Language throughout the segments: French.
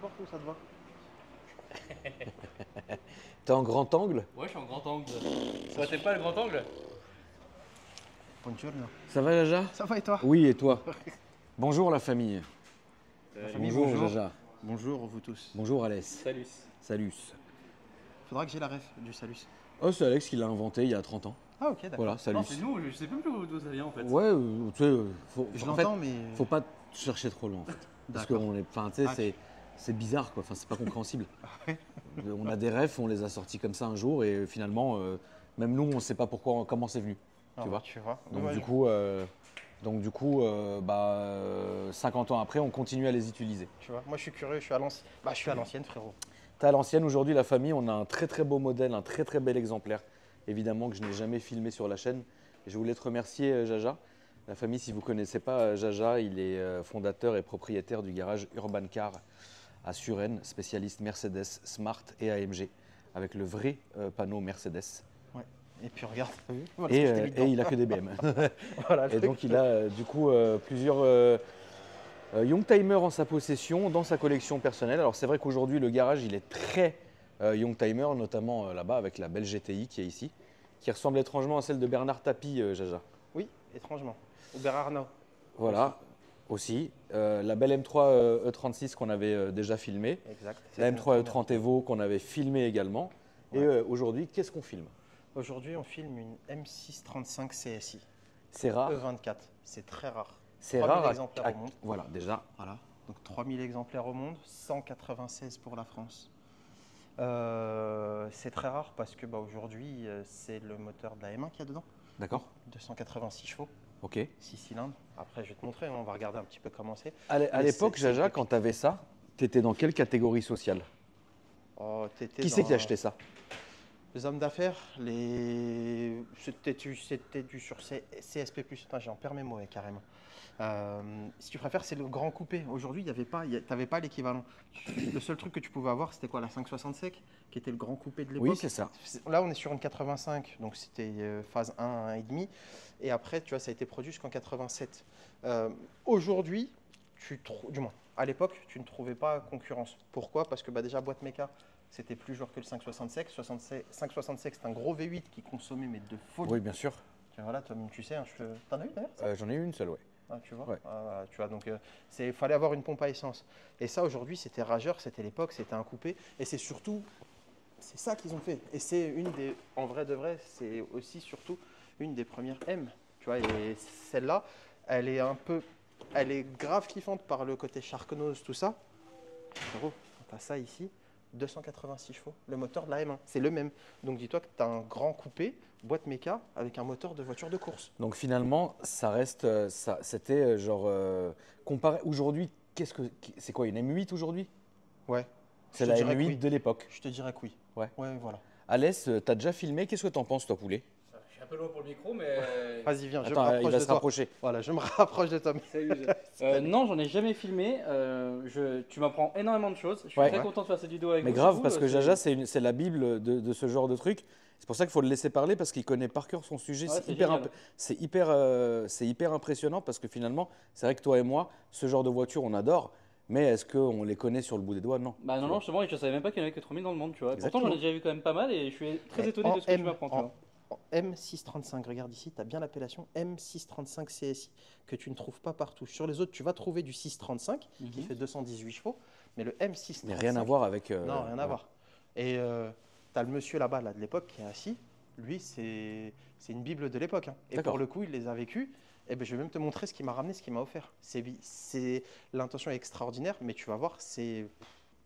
n'importe où ça te va. T'es en grand angle? Ouais, je suis en grand angle. Ouais, t'es pas le grand angle? Buongiorno. Ça va, Jaja? Ça va et toi? Oui, et toi? Bonjour la famille. La famille, Bonjour, bonjour. Jaja. Bonjour vous tous. Bonjour Alès. Salut. Salut. Faudra que j'ai la ref du salus. Oh, c'est Alex qui l'a inventé il y a 30 ans. Ah ok, d'accord. Voilà, salut. Non, c'est nous, je sais même plus d'où ça vient en fait. Ouais, tu sais, Je en fait, l'entends mais... faut pas chercher trop loin en fait. Parce que D'accord. enfin, tu sais, Ah, c'est bizarre quoi, enfin, c'est pas compréhensible. ouais. On a des refs, on les a sortis comme ça un jour et finalement, même nous, on sait pas pourquoi, comment c'est venu. Ah, vois. Tu vois. Donc, Ouais, du coup, 50 ans après, on continue à les utiliser. tu vois, moi je suis curieux, je suis à l'ancienne. Bah, je suis à l'ancienne frérot. T'as à l'ancienne, aujourd'hui, la famille, on a un très très beau modèle, un très très bel exemplaire. Évidemment que je n'ai jamais filmé sur la chaîne. Et je voulais te remercier, Jaja. La famille, si vous ne connaissez pas Jaja, il est fondateur et propriétaire du garage Urban Car à Suresnes, spécialiste Mercedes, Smart et AMG, avec le vrai panneau Mercedes. Ouais. Et puis regarde, t'as vu? Voilà Et, ce que je t'ai mis et il dedans. a que des BM. Voilà, le Et truc. donc il a du coup plusieurs Youngtimer en sa possession, dans sa collection personnelle. Alors c'est vrai qu'aujourd'hui le garage il est très Youngtimer, notamment là-bas avec la belle GTI qui est ici, qui ressemble étrangement à celle de Bernard Tapie, Jaja. Oui, étrangement. Ou Bernard Voilà, aussi. La belle M3 E36 qu'on avait déjà filmée, Exact. la C'était M3 notre E30 Evo qu'on avait filmée également. Ouais. Et aujourd'hui, qu'est-ce qu'on filme? Aujourd'hui, on filme une M635 CSI. C'est rare. E24. C'est très rare. C'est 3000 rare. exemplaires au monde. Voilà, déjà, voilà. Donc 3000 exemplaires au monde, 196 pour la France. C'est très rare parce que aujourd'hui, c'est le moteur de la M1 qu'il y a dedans. D'accord. 286 chevaux, Ok. 6 cylindres. Après, je vais te montrer, on va regarder un petit peu comment c'est. À Mais l'époque, c'est Jaja, une quand tu avais ça, tu étais dans quelle catégorie sociale? Oh, t'étais Qui c'est dans qui a acheté ça? les hommes d'affaires, c'était du sur CSP+. Putain, j'en perds mes mots, ouais, carrément. Si tu préfères, c'est le grand coupé. Aujourd'hui, t'avais pas l'équivalent. Le seul truc que tu pouvais avoir, c'était quoi? La 560 sec, qui était le grand coupé de l'époque. Oui, c'est ça. Là, on est sur une 85, donc c'était phase 1, 1,5. Et après, tu vois, ça a été produit jusqu'en 87. Aujourd'hui, du moins, à l'époque, tu ne trouvais pas concurrence. Pourquoi? Parce que déjà, boîte méca, c'était plus lourd que le 565. 565, c'est un gros V8 qui consommait mais de folie. Oui, bien sûr. Tiens, voilà, toi-même, tu sais, t'en as eu d'ailleurs? J'en ai eu une seule, ouais. Ah, tu vois, Ouais. voilà, tu vois, donc il fallait avoir une pompe à essence. Et ça, aujourd'hui, c'était rageur, c'était l'époque, c'était un coupé. Et c'est surtout, c'est ça qu'ils ont fait. Et c'est une des, en vrai de vrai, c'est aussi surtout une des premières M. Tu vois, et celle-là, elle est grave kiffante par le côté Sharknose, tout ça. Gros, t'as ça ici. 286 chevaux, le moteur de la M1, c'est le même. Donc dis-toi que tu as un grand coupé, boîte méca, avec un moteur de voiture de course. Donc finalement, ça reste, c'était genre, comparé aujourd'hui, c'est quoi une M8 aujourd'hui? Ouais. C'est Je te la dirais que M8 oui. de l'époque. Je te dirais que oui. Ouais. Ouais, voilà. Alès, t'as déjà filmé, qu'est-ce que t'en penses toi, poulet? Je suis un peu loin pour le micro, mais. Vas-y, viens, je me Attends, il rapproche va de se toi. rapprocher. Voilà, je me rapproche de toi. Salut. Non, j'en ai jamais filmé. Tu m'apprends énormément de choses. Je suis Ouais. très content de faire cette vidéo avec Mais vous. grave, surtout, parce que Jaja, c'est la bible de ce genre de truc. C'est pour ça qu'il faut le laisser parler, parce qu'il connaît par cœur son sujet. Ouais, c'est hyper impressionnant, parce que finalement, c'est vrai que toi et moi, ce genre de voiture, on adore. Mais est-ce qu'on les connaît sur le bout des doigts? Non. Bah non, justement, je savais même pas qu'il y en avait que 3000 dans le monde, tu vois. Pourtant, Exactement. j'en ai déjà vu quand même pas mal et je suis très étonné de ce que tu m'apprends, tu vois. En M635, regarde ici, tu as bien l'appellation M635 CSI, que tu ne trouves pas partout. Sur les autres, tu vas trouver du 635, qui fait 218 chevaux, mais le M635… Mais rien à voir avec. Non, rien à ouais. voir. Et tu as le monsieur là-bas là, de l'époque qui est assis. Lui, c'est une bible de l'époque. Hein. Et D'accord. pour le coup, il les a vécus. Et ben, je vais même te montrer ce qu'il m'a ramené, ce qu'il m'a offert. L'intention est extraordinaire, mais tu vas voir, c'est…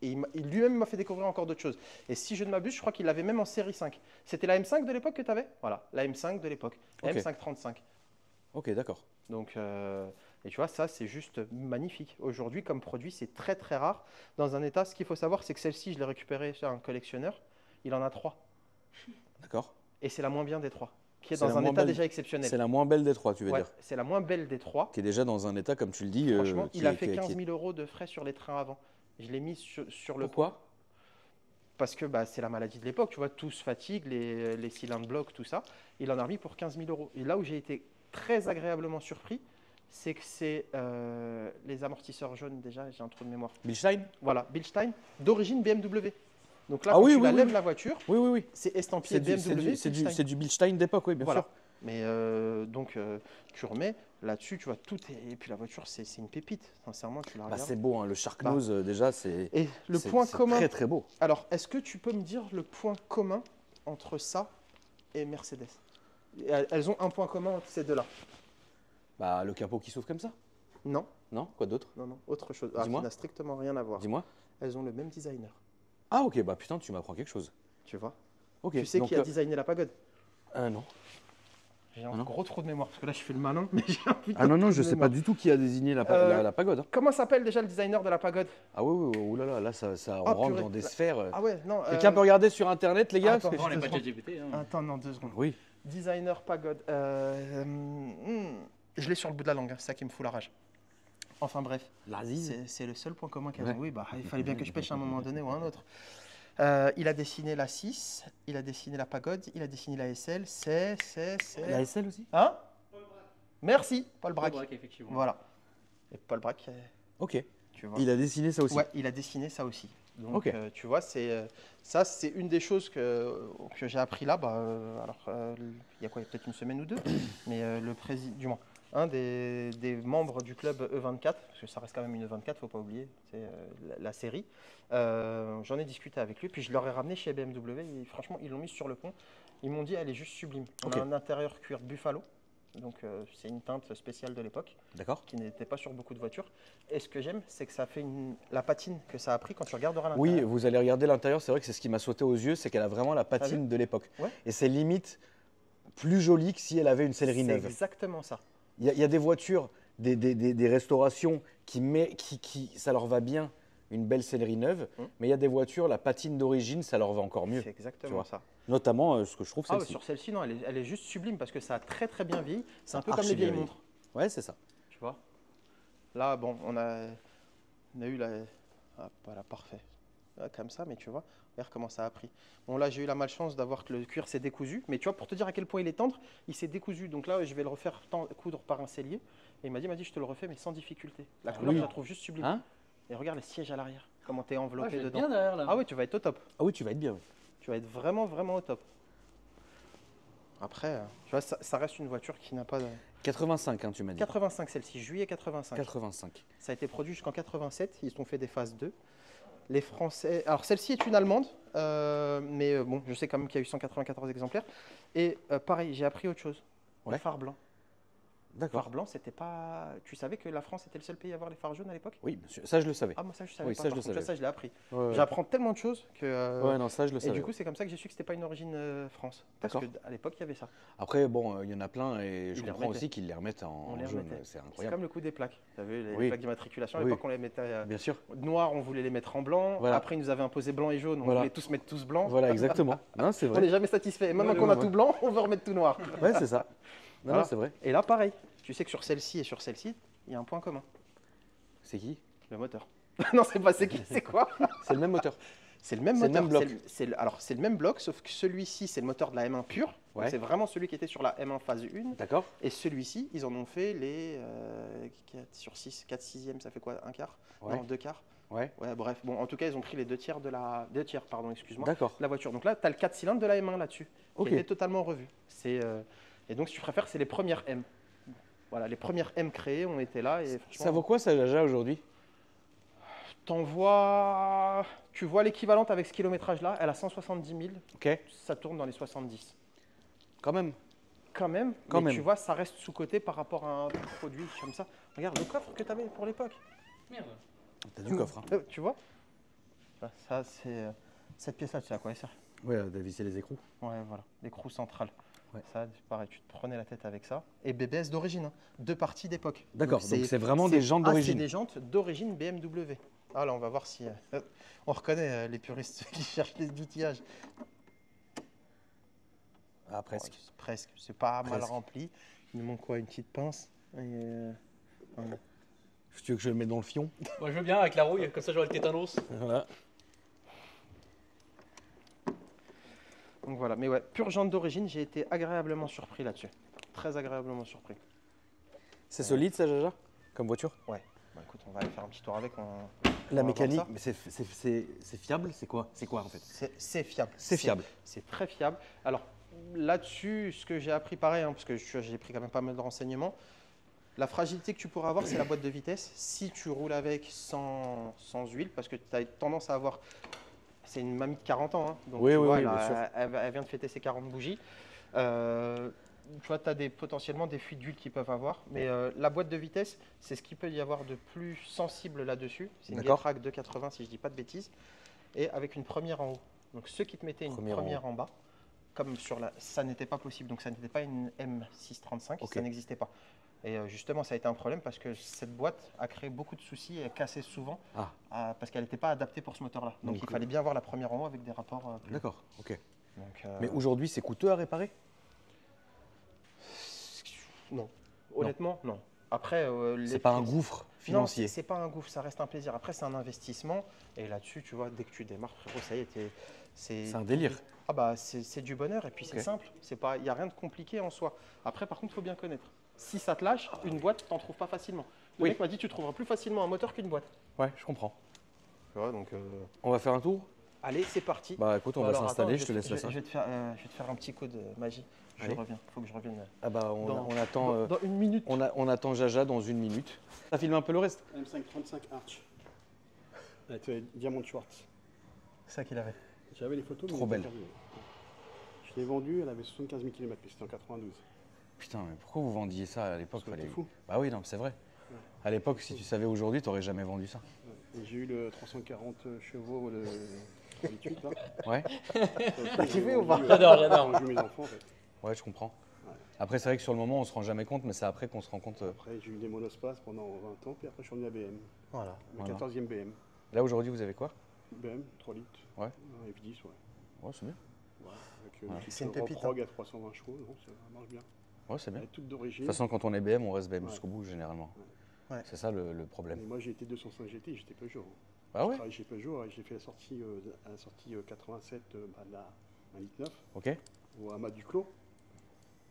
Et il lui-même m'a fait découvrir encore d'autres choses. Et si je ne m'abuse, je crois qu'il l'avait même en série 5. C'était la M5 de l'époque que tu avais? Voilà, la M5 de l'époque. Ok. M535. Ok, d'accord. Donc, et tu vois, ça, c'est juste magnifique. Aujourd'hui, comme produit, c'est très, très rare. Dans un état, ce qu'il faut savoir, c'est que celle-ci, je l'ai récupérée chez un collectionneur. Il en a 3. D'accord. Et c'est la moins bien des 3, qui est C'est dans la un moins état belle. déjà exceptionnel. C'est la moins belle des trois, tu veux Ouais, dire. c'est la moins belle des 3. Qui est déjà dans un état, comme tu le dis. Franchement, qui il a est- fait qui est- 15 qui est- 000 euros de frais sur les trains avant. Je l'ai mis sur le… Pourquoi? Parce que c'est la maladie de l'époque, tu vois, tout se fatigue, les cylindres bloquent, tout ça. Il en a remis pour 15 000 euros. Et là où j'ai été très agréablement surpris, c'est que c'est les amortisseurs jaunes déjà, j'ai un trou de mémoire. Bilstein? Voilà, Bilstein, d'origine BMW. Donc là, Ah quand oui, tu oui, la oui, lèves oui. la voiture, Oui, oui, oui. c'est estampillé BMW. C'est du Bilstein d'époque, oui, bien Voilà. sûr. Mais donc, tu remets là-dessus, tu vois, tout est. Et puis la voiture, c'est une pépite. Sincèrement, tu la Bah, regardes. c'est beau, hein, le Sharknose, déjà, c'est Et le c'est- point c'est commun. très, très beau. Alors, est-ce que tu peux me dire le point commun entre ça et Mercedes? Elles ont un point commun entre ces deux-là. Bah, le capot qui s'ouvre comme ça? Non, Non? Quoi d'autre? non, autre chose. Ah, qui Dis-moi. n'a strictement rien à voir. Dis-moi. Elles ont le même designer. Ah, ok, bah putain, tu m'apprends quelque chose. Tu vois? Ok, Tu sais donc, qui a designé la pagode? non. J'ai un Ah non. gros trou de mémoire parce que là, je fais le malin, mais j'ai un putain Ah non, de non, trou je de sais mémoire. pas du tout qui a désigné la pagode, hein. Comment s'appelle déjà le designer de la pagode? Ah oui, oui, oui, oulala, là, on Ah, rentre purée. dans des sphères. Ah ouais, non. Quelqu'un peut regarder sur internet, les gars? Attends, Parce que On n'est je- pas ChatGPT. Hein. Attends, non, 2 secondes. Oui. Designer pagode. Je l'ai sur le bout de la langue, hein, c'est ça qui me fout la rage. Enfin bref, L'Aziz. c'est le seul point commun qu'elles Ouais. ont. Oui, bah, il fallait bien que je pêche à un moment donné ou à un autre. Il a dessiné la 6, il a dessiné la pagode, il a dessiné la SL, c'est... La SL aussi? Hein? Merci, Paul Braque. Braque, effectivement. Voilà. Et Paul Braque, Ok. tu vois. Il a dessiné ça aussi. Ouais, il a dessiné ça aussi. Donc, Ok. tu vois, ça, c'est une des choses que j'ai appris là. Il y a quoi, il y a peut-être une semaine ou deux, mais le président, du moins, un des membres du club E24, parce que ça reste quand même une E24, faut pas oublier, c'est la série. J'en ai discuté avec lui, puis je leur ai ramené chez BMW. Et franchement, ils l'ont mis sur le pont. Ils m'ont dit, elle est juste sublime. On Ok. a un intérieur cuir buffalo. Donc c'est une teinte spéciale de l'époque D'accord. qui n'était pas sur beaucoup de voitures. Et ce que j'aime, c'est que ça fait la patine que ça a pris quand tu regarderas Oui, l'intérieur. vous allez regarder l'intérieur, c'est vrai que c'est ce qui m'a sauté aux yeux, c'est qu'elle a vraiment la patine de l'époque. Ouais. Et c'est limite plus joli que si elle avait une sellerie C'est neuve. exactement ça. Il y a des voitures, des restaurations qui ça leur va bien, une belle sellerie neuve, mais il y a des voitures, la patine d'origine, ça leur va encore mieux. C'est tu exactement vois. ça. Notamment, ce que je trouve, Ah ouais, celle-ci. sur celle-ci, non, elle est juste sublime parce que ça a très très bien vieilli. C'est un peu Archi comme les vieilles bien vieilli. montres, Ouais, c'est ça. tu vois. Là, bon, on a eu la... Ah, voilà, parfait. Là, comme ça, mais tu vois, regarde comment ça a pris. Bon, là, j'ai eu la malchance d'avoir que le cuir s'est décousu, mais tu vois, pour te dire à quel point il est tendre, il s'est décousu. Donc là, je vais le refaire coudre par un sellier. Et il m'a dit, je te le refais, mais sans difficulté. La couleur, oui. je la trouve juste sublime. Hein? Et regarde les sièges à l'arrière, comment tu es Ah, enveloppé je vais être dedans. bien derrière là. Ah oui, tu vas être au top. Ah oui, tu vas être bien. Oui. Tu vas être vraiment, vraiment au top. Après, tu vois, ça reste une voiture qui n'a pas de... 85, hein, tu m'as dit. 85 celle-ci, juillet 85. 85. Ça a été produit jusqu'en 87, ils ont fait des phases 2. Les Français... Alors celle-ci est une Allemande, mais bon, je sais quand même qu'il y a eu 194 exemplaires. Et pareil, j'ai appris autre chose. Ouais. Les phares blancs. Les D'accord. phares blancs, c'était pas... Tu savais que la France était le seul pays à avoir les phares jaunes à l'époque? Oui, bien sûr. Ça, je le savais. Ah, moi ça je savais Oui, pas. ça, je Par le contre, savais. ça je l'ai appris. Ouais, ouais. J'apprends tellement de choses que... Ouais, non, ça, je le Et savais. du coup, c'est comme ça que j'ai su que c'était pas une origine France. Parce D'accord. qu'à l'époque, il y avait ça. Après, bon, il y en a plein et je Ils les comprends remettaient. aussi qu'ils les remettent en On les jaune. remettait. C'est C'est incroyable. comme le coup des plaques. Tu as vu, les Oui. plaques d'immatriculation, à Oui. l'époque, on les mettait Bien sûr. noir, on voulait les mettre en blanc. Voilà. Après, ils nous avaient imposé blanc et jaune, on Voilà. voulait tous mettre tous blanc. Voilà, exactement. Non, c'est On n'est vrai. jamais satisfait. Et maintenant Ouais, qu'on a ouais. tout blanc, on veut remettre tout noir. Ouais, c'est ça. Non, Voilà. non, c'est vrai. Et là, pareil. Tu sais que sur celle-ci et sur celle-ci, il y a un point commun. C'est qui? Le moteur. Non, c'est pas c'est qui, c'est quoi? C'est le même moteur. C'est le même C'est le moteur. même bloc. Alors, c'est le même bloc, sauf que celui-ci, c'est le moteur de la M1 pure. Donc, Ouais. c'est vraiment celui qui était sur la M1 phase 1. D'accord. Et celui-ci, ils en ont fait les 4 sur 6, 4 sixièmes, ça fait quoi? Un quart? Ouais. Non, deux quarts. Ouais. Ouais, bref. Bon, en tout cas, ils ont pris les 2 tiers de la... 2 tiers, pardon, excuse-moi. D'accord. La voiture. Donc là, tu as le 4 cylindres de la M1 là-dessus, Ok. qui a été totalement revu. Et donc, si tu préfères, c'est les premières M. Voilà, les premières M créées ont été là. Et Ça vaut quoi, ça, Jaja, aujourd'hui? Tu vois l'équivalente avec ce kilométrage là, elle a 170 000, Ok. ça tourne dans les 70. Quand même. Quand même, Quand mais même. tu vois, ça reste sous-coté par rapport à un produit comme ça. Regarde le coffre que tu avais pour l'époque. Merde. T'as du coffre. Hein. Tu vois? Ça, c'est cette pièce-là, tu sais à quoi elle sert? Ouais, t'as vissé les écrous. Ouais, voilà, l'écrou central. Ouais. Ça, pareil, tu te prenais la tête avec ça. Et BBS d'origine, hein. 2 parties d'époque. D'accord, donc c'est vraiment des jantes d'origine. C'est des jantes d'origine BMW. Ah là, on va voir si on reconnaît les puristes qui cherchent les outillages. Ah, presque. Ouais, presque, c'est pas mal Presque. rempli. Il nous manque quoi? Une petite pince. Et, voilà. Tu veux que je le mette dans le fion? Moi je veux bien avec la rouille, comme ça j'aurai le tétanos. Voilà. Donc voilà, mais ouais, pure jante d'origine, j'ai été agréablement surpris là-dessus. Très agréablement surpris. C'est solide ça, Jaja, comme voiture? Ouais. Bah, écoute, on va aller faire un petit tour avec. La on va mécanique, voir ça. mais c'est fiable? C'est quoi en fait? C'est fiable. C'est fiable. C'est très fiable. Alors là-dessus, ce que j'ai appris pareil, parce que j'ai pris quand même pas mal de renseignements, la fragilité que tu pourras avoir, c'est la boîte de vitesse. Si tu roules avec sans huile, parce que tu as tendance à avoir... C'est une mamie de 40 ans, hein, donc Oui, tu oui, vois, oui, bien sûr. elle vient de fêter ses 40 bougies. Tu vois, tu as potentiellement des fuites d'huile qu'ils peuvent avoir. Mais la boîte de vitesse, c'est ce qu'il peut y avoir de plus sensible là-dessus. C'est une D'accord. Getrag 280, si je ne dis pas de bêtises. Et avec une première en haut. Donc ceux qui te mettaient une première en bas, comme sur la... Ça n'était pas possible. Donc ça n'était pas une M635, Ok. ça n'existait pas. Et justement, ça a été un problème parce que cette boîte a créé beaucoup de soucis et a cassé souvent parce qu'elle n'était pas adaptée pour ce moteur-là. Donc il fallait bien avoir la première en haut avec des rapports. D'accord, ok. Donc, Mais aujourd'hui, c'est coûteux à réparer? non. Honnêtement, non. Après, C'est pas un gouffre financier? Non, c'est pas un gouffre, ça reste un plaisir. Après, c'est un investissement. Et là-dessus, tu vois, dès que tu démarres, frérot, ça y est, C'est un délire. Ah bah, c'est du bonheur et puis Ok. c'est simple. Il n'y a rien de compliqué en soi. Après, par contre, il faut bien connaître. Si ça te lâche, une boîte, tu n'en trouves pas facilement. Le Oui. mec m'a dit tu trouveras plus facilement un moteur qu'une boîte. Ouais, je comprends. Tu vois, donc, On va faire un tour? allez, c'est parti. Bah écoute, on va Alors, s'installer, attends, je te laisse je ça. vais te faire un petit coup de magie. Je Allez. reviens. Il faut que je revienne. Ah bah Dans- on attend, Dans une minute. on attend Jaja dans une minute. Ça filme un peu le reste? M535 Arch. Avec Diamond Schwartz. C'est ça qu'il avait. J'avais les photos. mais Trop elle belle. était perdue. Je l'ai vendue, elle avait 75 000 km, puis c'était en 92. Putain, mais pourquoi vous vendiez ça à l'époque? Parce que t'es fou. Bah oui, non, c'est vrai. À l'époque, si tu savais aujourd'hui, t'aurais jamais vendu ça. Et j'ai eu le 340 chevaux de 28 là. Ouais, T'as kiffé ou pas? J'adore. J'ai eu mes enfants en fait. ouais, je comprends. Ouais. Après, c'est vrai que sur le moment, on se rend jamais compte, mais c'est après qu'on se rend compte. Après, j'ai eu des monospaces pendant 20 ans, puis après, je suis revenu à BM. Voilà. Ma Voilà. 14e BM. Là, aujourd'hui, vous avez quoi? BM, 3 litres. Ouais. Un F10, ouais. Ouais, c'est bien. Avec Ouais. une petite C'est une pépite, Rogue à 320 chevaux, non, ça marche bien. Ouais, c'est bien. Elle est toute De d'origine. toute façon, quand on est BM, on reste BM Ouais. jusqu'au bout, généralement. Ouais. C'est ça le problème. Et moi, j'ai été 205 GT, j'étais Peugeot. Ah Je ouais? travaillais chez Peugeot et j'ai fait la sortie 87 de la 1,9 litre Ok, au Amas du Clos,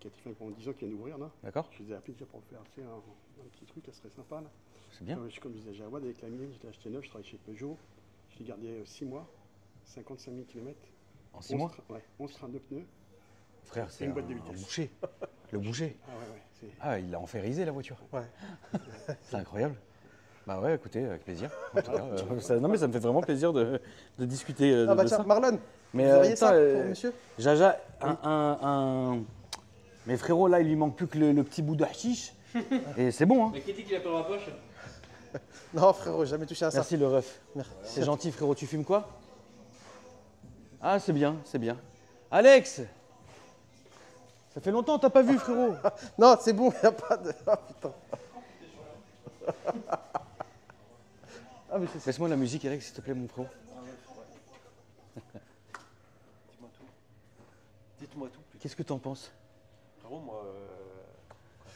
qui a été fait pendant 10 ans, qui vient d'ouvrir là. d'accord, Je les ai appelés déjà pour faire un petit truc, ça serait sympa là. c'est bien. Comme je disais à Jawad, avec la mienne, j'étais acheté neuf, je travaillais chez Peugeot. Je l'ai gardé 6 mois, 55 000 km. En 6 mois? Ouais, 11 trains de pneus. Frère, c'est une un boîte de vitesse. boucher. Le boucher. Ah ouais, ouais. Ah, il a enferrisé la voiture. Ouais. C'est incroyable. Bah ouais, écoutez, avec plaisir. En tout cas, non mais ça me fait vraiment plaisir de discuter Ah bah de tiens, ça. Marlon, Mais vous auriez ça putain, pour monsieur? Jaja, Mais frérot, là, il lui manque plus que le petit bout de hashish. Et c'est bon, hein. Mais qui dit qu'il a pas dans la poche? Non frérot, jamais touché à ça. Merci le ref. Merci. C'est gentil, frérot. Tu fumes quoi? Ah, c'est bien, c'est bien. Alex! Ça fait longtemps que t'as pas vu, frérot. Non, c'est bon, il n'y a pas de... Ah putain. Ah mais c'est... Laisse-moi la musique, Eric, s'il te plaît, mon frérot. Dites-moi tout. Dites-moi tout. Putain. Qu'est-ce que t'en penses? Frérot, moi,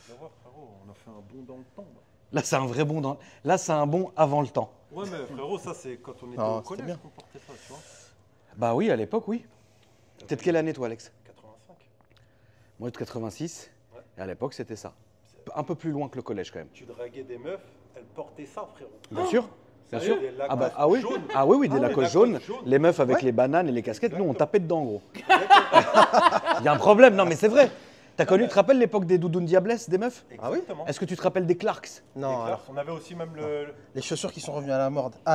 tu vas voir, frérot, on a fait un bond dans le temps. Là. Là, c'est un vrai bond. Là, c'est un bond avant le temps. Ouais, mais frérot, ça, c'est quand on était Non, au c'était collège bien. qu'on portait ça, tu vois. Bah oui, à l'époque, oui. Peut-être quelle année, toi, Alex? 85. Moi, de 86. Ouais. Et à l'époque, c'était ça. Un peu plus loin que le collège, quand même. Tu draguais des meufs, elles portaient ça, frérot. Bien sûr. Bien sûr. Des Ah, bah, Lacoste ah oui, jaunes. ah oui, oui, des Ah ouais, Lacoste Lacoste jaunes, jaunes. les meufs avec Ouais. les bananes et les casquettes, nous on Exactement. tapait dedans, gros. Il y a un problème, non mais c'est vrai. T'as connu, tu te rappelles l'époque des doudounes diablesses, des meufs? Ah oui? Exactement. Est-ce que tu te rappelles des Clarks? Non, Les alors, Clarks, on avait aussi même le... les chaussures qui sont revenues à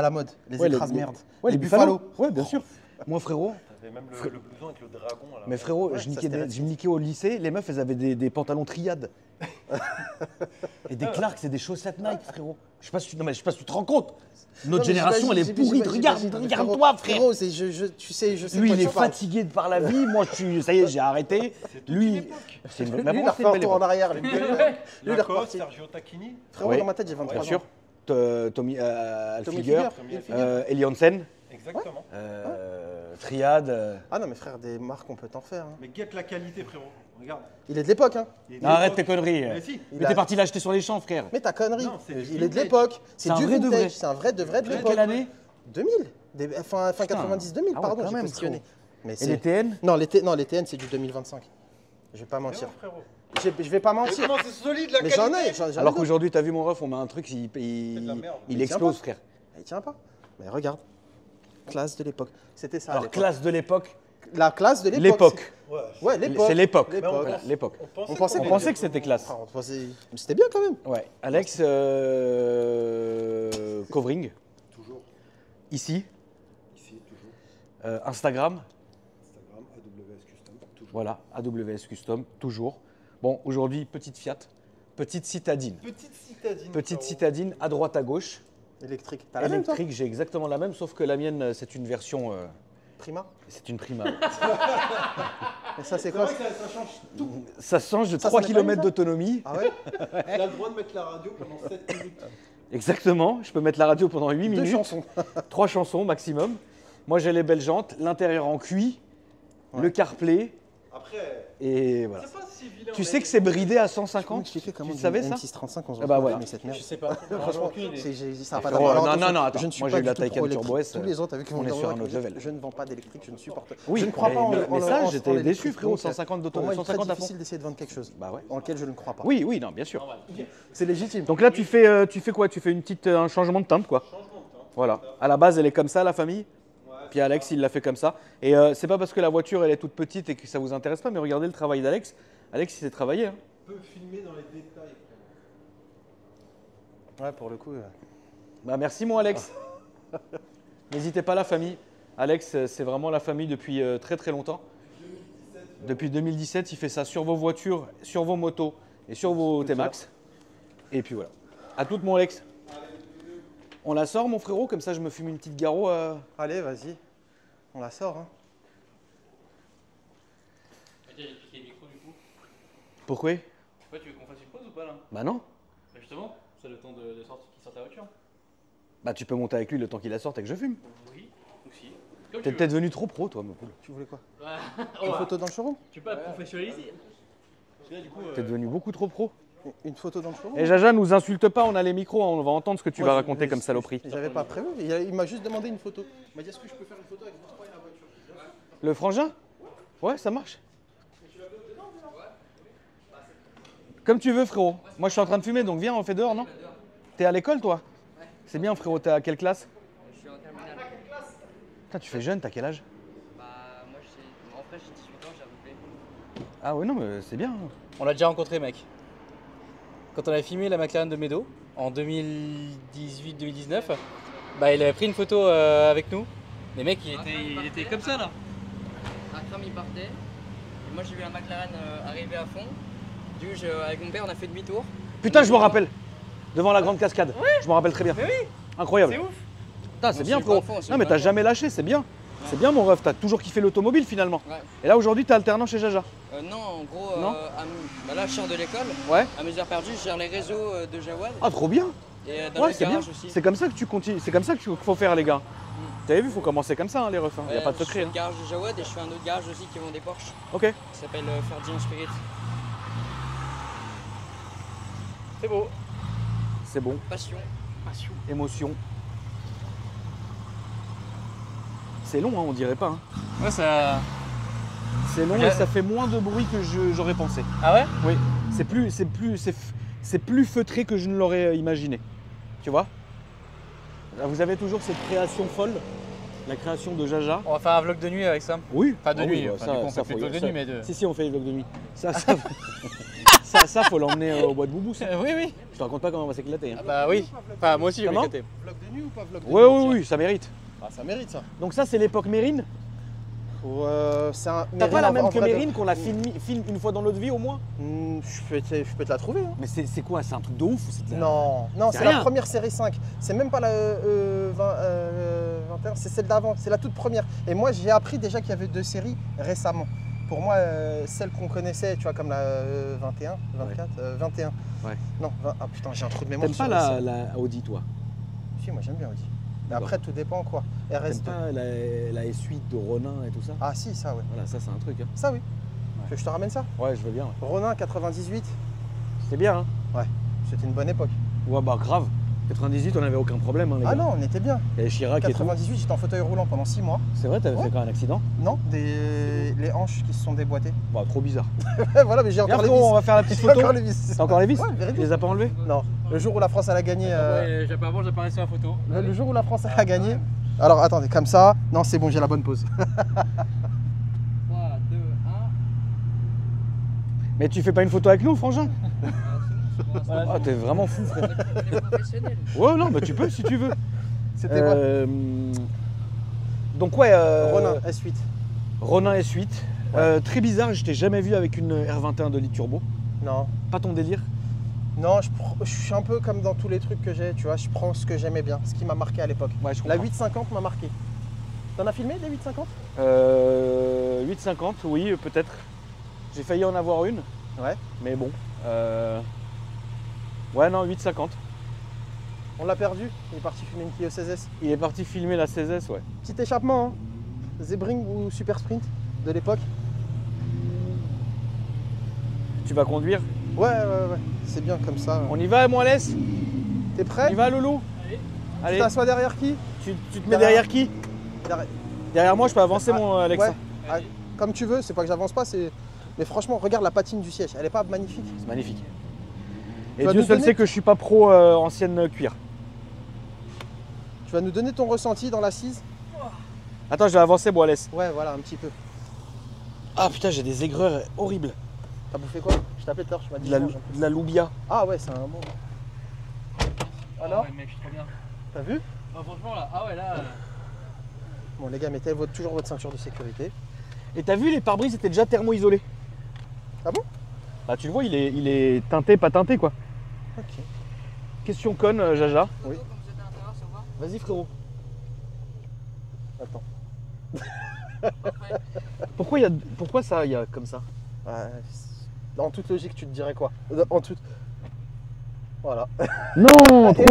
la mode, les Ouais, écrase-merde. Ouais, les Buffalo. Buffalo. Ouais, bien sûr. Moi, frérot, T'avais même le blouson avec le dragon. Là. mais frérot, Ouais, je ça, niquais c'était je me niquais au lycée, les meufs, elles avaient des pantalons triades. Et des Clarks et des chaussettes Nike, frérot. Je sais pas si tu, non, mais je sais pas si tu te rends compte. Notre Non, mais génération, elle est j'imagine, pourrie. j'imagine, Regarde-toi, frère. Frérot, tu sais, je sais Lui, de il quoi est tu parles. fatigué par la vie. Moi, ça y est, j'ai arrêté. C'est toute une Lui, époque. c'est une, Lui, mais il bon, a c'est refait une un belle tour en époque. arrière. Lui, il est Lacoste, reparti. Sergio Tacchini. Frérot, Oui. dans ma tête, j'ai 23 Bien ans. sûr. Tommy Tommy Hilfiger, Hilfiger. Eli Hansen, Exactement. Triad. Ah non, mais frère, des marques, on peut t'en faire. hein. Mais guette la qualité, frérot. Regarde. Il est de l'époque, hein. Il est Non, arrête tes d'époque. conneries. Mais si. Mais t'es parti l'acheter sur les champs, frère. Mais ta connerie. Non, c'est du Il est de vintage. l'époque. C'est C'est un du vrai de vrai. vintage. C'est un vrai de vrai de De l'époque. quelle année? 2000. Fin Putain. 90-2000, Ah ouais, pardon, quand j'ai même, questionné. Mais Et les TN? Non, les TN, c'est du 2025. Je vais pas mentir. frérot. Je vais pas Mais mentir. comment c'est solide la Mais qualité j'en ai Alors d'autres. qu'aujourd'hui, t'as vu mon ref, on met un truc, C'est de la merde. il Mais explose, tiens frère. Il tient pas. Mais regarde. Classe de l'époque. C'était ça. à Alors, l'époque. classe de l'époque, La classe de l'époque. l'époque. Ouais. Ouais, l'époque. C'est l'époque. L'époque. Voilà, l'époque. On pensait On pensait que c'était classe. Ah, on pensait- mais c'était bien quand même. Ouais. Alex, covering, Toujours. ici, Ici, toujours. Instagram, Instagram, AWS Custom, toujours. voilà, AWS Custom, toujours. Bon, aujourd'hui, petite Fiat, petite citadine. Petite citadine. Petite frérot. citadine à droite à gauche. Électrique. T'as la même, toi Électrique, j'ai exactement la même, sauf que la mienne, c'est une version. Prima. C'est une Prima. Et ça, c'est C'est quoi vrai que ça change tout. Ça change de Ça, 3 ça n'est pas km une, ça d'autonomie. Ah ouais Il a le droit de mettre la radio pendant 7 minutes. Exactement. Je peux mettre la radio pendant 8 Deux minutes. chansons. 3 chansons maximum. Moi, j'ai les belles jantes, l'intérieur en cuit, Ouais. le CarPlay, Après, et voilà. c'est pas si vilain. Tu sais que c'est bridé à Tu peux 150? m'expliquer comment Tu savais ça? M635, on se Ah bah retrouve voilà. mais cette merde. Je sais pas. Franchement, aucune idée. ça n'a pas Frérot, d'allure. non, Alors, non, non, attention, attends. je ne suis Moi, pas j'ai eu la du tout Taycan pro-électrique. Turbo S, Tous les autres avec qui on vont est dire, sur un ouais, autre level. je ne vends pas d'électrique, je ne supporte pas. Oui, je ne crois pas en mais ça, en j'étais déçu, l'électrique. frérot. Donc, 150 pour moi, d'autonomie, il est très 150 à fond. difficile d'essayer de vendre quelque chose Bah ouais. en lequel je ne crois pas. Oui, oui, non, bien sûr. C'est légitime. Donc là, tu fais quoi? Tu fais un changement de teinte, quoi. Voilà. À la base, elle est comme ça, la famille. Puis Alex, il l'a fait comme ça. Et c'est pas parce que la voiture, elle est toute petite et que ça vous intéresse pas, mais regardez le travail d'Alex. Alex, il s'est travaillé. Hein. On peut filmer dans les détails. Ouais, pour le coup. Bah merci, mon Alex. N'hésitez pas, la famille. Alex, c'est vraiment la famille depuis très très longtemps. Depuis 2017, il fait ça sur vos voitures, sur vos motos et sur vos T-Max. Et puis voilà. À toutes, mon Alex. On la sort, mon frérot, comme ça je me fume une petite Garo. Allez, vas-y. On la sort. Hein. J'ai piqué le micro du coup. Pourquoi? Ouais, tu veux qu'on fasse une pause ou pas là? Bah non. Bah justement, c'est le temps de sortir qui sort ta voiture. Bah tu peux monter avec lui le temps qu'il la sorte et que je fume. Oui, aussi. Comme T'es tu veux. peut-être devenu trop pro, toi, mon poule. Tu voulais quoi Ouais. Une photo dans le showroom Tu peux pas professionnaliser. Parce que là, du coup, T'es devenu beaucoup trop pro. Une photo dans le showroom Et Jaja, nous insulte pas, on a les micros, on va entendre ce que tu Moi, vas je- raconter comme saloperie. J'avais pas prévu. Il m'a juste demandé une photo. Il m'a dit est-ce que je peux faire une photo avec votre et la voiture? Le frangin? Ouais, ça marche. Comme tu veux, frérot. Moi, je suis en train de fumer, donc viens, on fait dehors, non? T'es à l'école, toi? C'est bien, frérot. T'es à quelle classe? Je suis en terminale. Putain, tu fais jeune, t'as quel âge? Bah, moi, en vrai, j'ai 18 ans, j'ai redoublé. Ah ouais, non, mais c'est bien. on l'a déjà rencontré, mec. Quand on avait filmé la McLaren de Meadow en 2018-2019, bah il avait pris une photo avec nous. Les mecs, il était comme ça là. Un tram, il partait. Et moi, j'ai vu la McLaren arriver à fond. Du coup, avec mon père, on a fait demi-tour. Putain, je me rappelle. Devant la grande cascade. Je me rappelle très bien. Mais oui, Incroyable. c'est ouf. Putain, c'est On bien, suit frérot. pas à fond, on suit Non, mais pas t'as à fond. jamais lâché, c'est bien. C'est bien, mon ref. T'as toujours kiffé l'automobile, finalement. Ouais. Et là, aujourd'hui, t'es alternant chez Jaja. Non, en gros, Non bah là, je sors de l'école. Ouais. À mes heures perdues, je gère les réseaux de Jawad. Ah, trop bien. Et dans Ouais, le c'est bien. garage aussi. C'est comme ça que tu continues. C'est comme ça qu'il faut faire, les gars. T'avais vu, faut commencer comme ça, hein, les refs. Il n'y a pas de Je secret. fais hein. le garage de Jawad et je fais un autre garage aussi qui vend des Porsche. Ok. Qui s'appelle Ferdinand Spirit. C'est beau. C'est bon. Passion. Émotion. C'est long, hein, on dirait pas. Hein. Ouais, ça. C'est long et ça fait moins de bruit que j'aurais pensé. Ah ouais? Oui. C'est plus feutré que je ne l'aurais imaginé. Tu vois? Là, vous avez toujours cette création folle, la création de Jaja. On va faire un vlog de nuit avec ça. Oui. Pas de Ah oui, nuit, bah, enfin, du coup, on fait plus de vlog de ça- nuit, mais de- Si, on fait les vlogs de nuit. Ça, faut l'emmener au bois de Boubou. Ça. Oui, oui. Je te raconte pas comment on va s'éclater. Hein. Ah bah oui. Enfin, moi aussi, je vais Comment m'éclater. Vlog de nuit ou pas vlog de Ouais, nuit oui, oui, ça mérite. Ah, ça mérite ça. Donc ça, c'est l'époque Mérine. C'est un. T'as pas la même en que vrai de- Mérine qu'on la filme une fois dans notre vie au moins? Je peux te la trouver. Hein. Mais c'est quoi? C'est un truc de ouf ou c'est de la- Non, C'est c'est rien. la première série 5. C'est même pas la 21, c'est celle d'avant, c'est la toute première. Et moi, j'ai appris déjà qu'il y avait deux séries récemment. Pour moi, celle qu'on connaissait, tu vois, comme la 21, 24, 21. Ouais. Non, ah putain, j'ai un trou de mémoire. T'aimes pas sur la Audi, toi? Si, moi j'aime bien Audi. Mais D'accord. après, tout dépend quoi. T'aimes RS2. pas la S8 de Ronin et tout ça? Ah si, ça, ouais. Voilà, ça, c'est un truc. Hein. Ça, oui. Tu veux que je te ramène ça Ouais, je veux bien. Ouais. Ronin 98, C'est bien, hein? c'était une bonne époque. Ouais, bah grave. 98, on n'avait aucun problème, hein, les Ah gars. non, on était bien. Il y avait Chirac et tout. 98, j'étais en fauteuil roulant pendant 6 mois. C'est vrai, t'avais Ouais. fait quand un accident? Non, les hanches qui se sont déboîtées. Bah, trop bizarre. Voilà, mais j'ai encore Regarde, les frérot, on vis. va faire la petite J'ai photo. encore les vis. T'as encore les vis? Ouais, Tu véridique. les as pas enlevés? Non, le jour où la France elle a gagné. Avant, j'apparais sur la photo. Le jour où la France elle a gagné. Alors attendez, comme ça. Non, c'est bon, j'ai la bonne pose. 3, 2, 1. Mais tu fais pas une photo avec nous, frangin? Voilà, Ah, t'es vraiment fou, frère. On est professionnels. Ouais, non, bah tu peux si tu veux. C'était quoi Donc ouais, Ronin S8. Ronin S8. Très bizarre, je t'ai jamais vu avec une R21 de litre turbo. Non. Pas ton délire? Non, je suis un peu comme dans tous les trucs que j'ai, tu vois, je prends ce que j'aimais bien, ce qui m'a marqué à l'époque. Ouais, je La comprends. 850 m'a marqué. T'en as filmé des 850? 850, oui, peut-être. J'ai failli en avoir une. Ouais. Mais bon. Ouais, non, 850. On l'a perdu, il est parti filmer une Clio 16S. Il est parti filmer la 16S, ouais. Petit échappement, hein. Zebring ou Super Sprint de l'époque. Tu vas conduire? Ouais, c'est bien comme ça. On y va, moi, laisse? T'es On prêt? y va, Loulou? Tu Allez, t'assois derrière qui? tu te mets derrière qui? Derrière- Derrière moi, je peux avancer, Ah, mon Alexa? Ouais, ah, comme tu veux, c'est pas que j'avance pas, c'est. Mais franchement, regarde la patine du siège, elle est pas magnifique? C'est magnifique. Tu Et vas Dieu nous seul donner- sait que je suis pas pro ancienne cuir. Tu vas nous donner ton ressenti dans l'assise? Attends, je vais avancer, moi, laisse. Ouais, voilà, un petit peu. Ah putain, j'ai des aigreurs horribles. T'as bouffé quoi? Je t'appelais tout à l'heure, tu m'as dit De la, mange un peu. de la loubia. Ah ouais, c'est un bon. Alors, ouais, mec, je suis trop bien. t'as vu? Ah, franchement, là. Ah ouais, là. Bon les gars, mettez toujours votre ceinture de sécurité. Et t'as vu, les pare-brises étaient déjà thermo-isolés. Ah bon? Bah tu le vois, il est teinté, pas teinté quoi. Ok. Question conne, Jaja. Oui. Comme vous êtes à l'intérieur, ça va? Vas-y frérot. Attends. Pourquoi ça, il y a comme ça? En toute logique, tu te dirais quoi? En toute. Voilà. Non, Et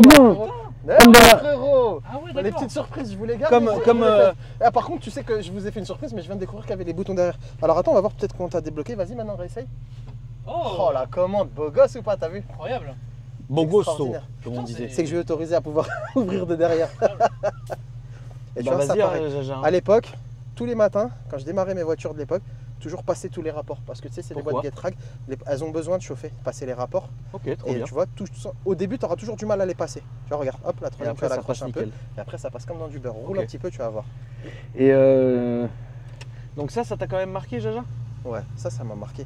voilà, frérot. Ah ouais, Les d'accord. petites surprises, je vous les garde. Comme- mais je comme, vous les fais. Ah, par contre, tu sais que je vous ai fait une surprise, mais je viens de découvrir qu'il y avait les boutons derrière. Alors attends, on va voir peut-être qu'on t'a débloqué. Vas-y, maintenant, réessaye. Oh, La commande, beau gosse ou pas, t'as vu? incroyable. Bogosso, Extraordinaire. comme on Putain, disait. C'est que je vais autoriser à pouvoir ouvrir de derrière. Et tu Bah vois, ça vas-y, pareil. Jaja. À l'époque, tous les matins, quand je démarrais mes voitures de l'époque, toujours passer tous les rapports. Parce que tu sais, c'est des Pourquoi boîtes Getrag, elles ont besoin de chauffer, passer les rapports. Ok, trop Et bien. tu vois, au début, tu auras toujours du mal à les passer. Tu vois, regarde, hop, la Et troisième, tu après, vas ça l'accrocher passe un peu. nickel. Et après, ça passe comme dans du beurre. Roule Ok. un petit peu, tu vas voir. Et donc ça t'a quand même marqué, Jaja? Ouais, ça m'a marqué.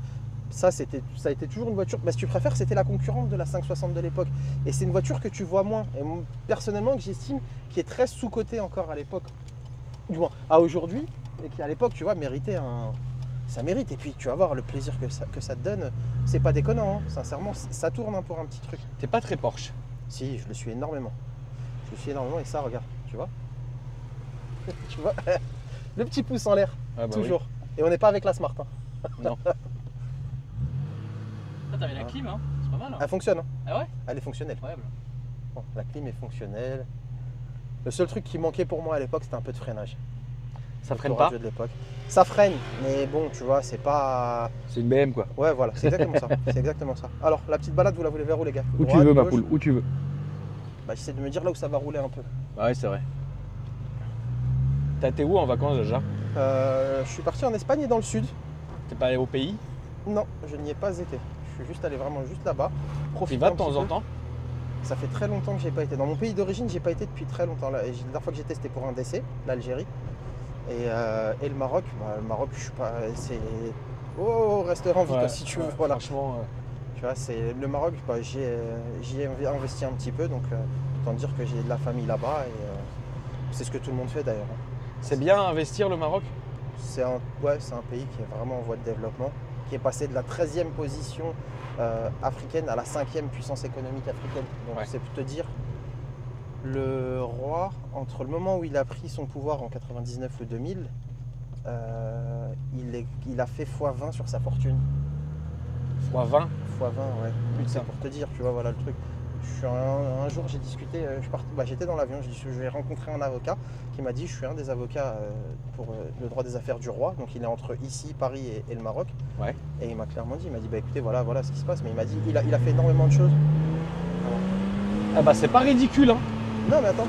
Ça a été toujours une voiture. Bah, si tu préfères, c'était la concurrente de la 560 de l'époque. Et c'est une voiture que tu vois moins. Et personnellement, que j'estime qui est très sous-cotée encore à l'époque. Du moins, à aujourd'hui. Et qui à l'époque, tu vois, méritait un. Ça mérite. Et puis, tu vas voir le plaisir que ça te donne. C'est pas déconnant, hein. Sincèrement, ça tourne hein, pour un petit truc. T'es pas très Porsche. Si, je le suis énormément. Je le suis énormément. Et ça, regarde, tu vois. Tu vois. Le petit pouce en l'air, Ah bah toujours. Et on n'est pas avec la Smart. Hein. Non. Là, t'avais la clim, hein. C'est pas mal. Hein. Elle fonctionne. Hein. Ah ouais? Elle est fonctionnelle. Incroyable. Bon, la clim est fonctionnelle. Le seul truc qui manquait pour moi à l'époque, c'était un peu de freinage. Ça Le freine plus pas? radieux de l'époque. Ça freine, mais bon, tu vois, c'est pas. C'est une BM quoi. Ouais, voilà, c'est exactement ça. C'est exactement ça. Alors, la petite balade, vous la voulez vers où, les gars? Où tu Droite, veux ma gauche? poule, où tu veux. Bah, j'essaie de me dire là où ça va rouler un peu. Ah ouais, c'est vrai. T'as été où en vacances, Jaja? Je suis parti en Espagne et dans le sud. T'es pas allé au pays? Non, je n'y ai pas été. Je suis juste allé vraiment juste là-bas. Tu Profiter vas un de temps petit en peu. temps? Ça fait très longtemps que j'ai pas été. Dans mon pays d'origine, j'ai pas été depuis très longtemps. Là. Et la dernière fois que j'étais, c'était pour un décès, l'Algérie. Et le Maroc, bah, le Maroc, je suis pas. C'est. Oh, restaurant vite Ouais, si tu ouais, veux. Voilà. Franchement, Tu vois, c'est le Maroc, bah, j'y ai investi un petit peu, donc autant dire que j'ai de la famille là-bas et c'est ce que tout le monde fait d'ailleurs. Hein. c'est bien investir le Maroc? C'est un pays qui est vraiment en voie de développement, qui est passé de la 13e position africaine à la 5e puissance économique africaine. Donc Ouais. c'est pour te dire, le roi, entre le moment où il a pris son pouvoir en 99 ou 2000, il a fait x20 sur sa fortune. Fois 20. x20, ouais. C'est pour te dire, tu vois, voilà le truc. Un jour, j'ai discuté, j'étais dans l'avion, j'ai rencontré un avocat qui m'a dit, je suis un des avocats pour le droit des affaires du roi, donc il est entre ici, Paris et le Maroc. Ouais. Et il m'a clairement dit, il m'a dit, bah écoutez, voilà ce qui se passe, mais il m'a dit, il a fait énormément de choses. Ah bah c'est pas ridicule, hein. Non, mais attends.